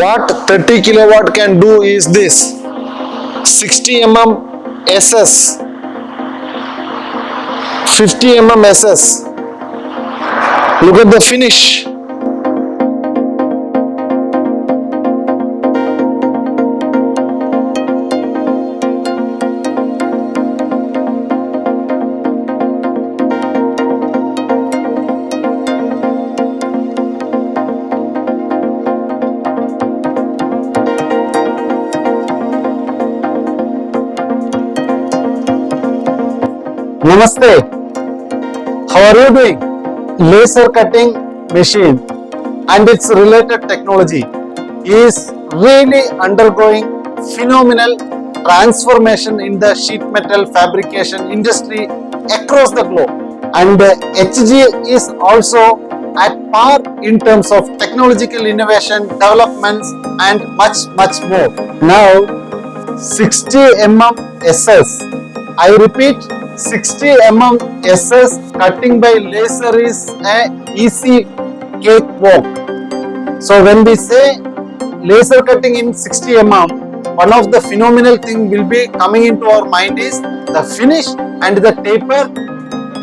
What 30 kilowatt can do is this: 60 SS, 50 SS. Look at the finish. Namaste. How are you doing? Laser cutting machine and its related technology is really undergoing phenomenal transformation in the sheet metal fabrication industry across the globe. And HG is also at par in terms of technological innovation, developments and much more. Now 60 SS. I repeat, 60 SS cutting by laser is a easy cakewalk. So when we say laser cutting in 60 one of the phenomenal thing will be coming into our mind is the finish and the taper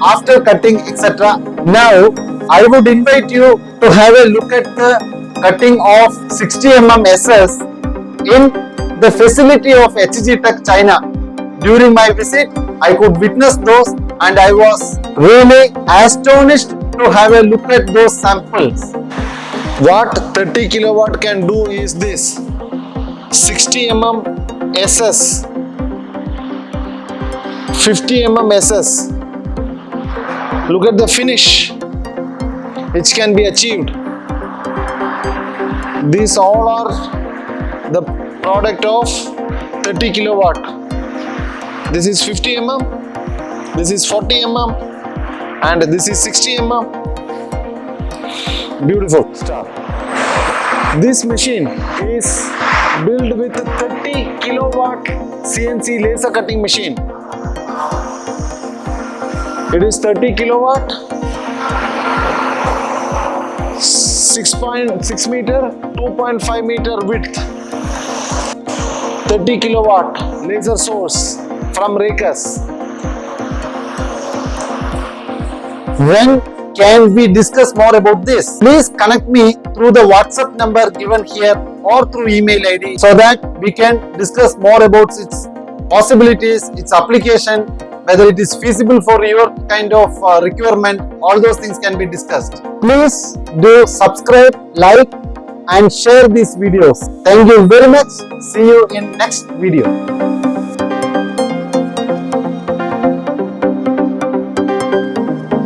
after cutting, etc. Now I would invite you to have a look at the cutting of 60 SS in the facility of HG Tech China. During my visit, I could witness those and I was really astonished to have a look at those samples. What 30 kilowatt can do is this: 60 SS, 50 SS. Look at the finish which can be achieved. These all are the product of 30 kilowatt. This is 50 this is 40 and this is 60 Beautiful stuff. This machine is built with 30 kilowatt CNC laser cutting machine. It is 30 kilowatt, 6.6 meter, 2.5 meter width, 30 kilowatt laser source from Rakus. When can we discuss more about this? Please connect me through the WhatsApp number given here or through email ID so that we can discuss more about its possibilities, its application, whether it is feasible for your kind of requirement. All those things can be discussed. Please do subscribe, like and share these videos. Thank you very much. See you in next video.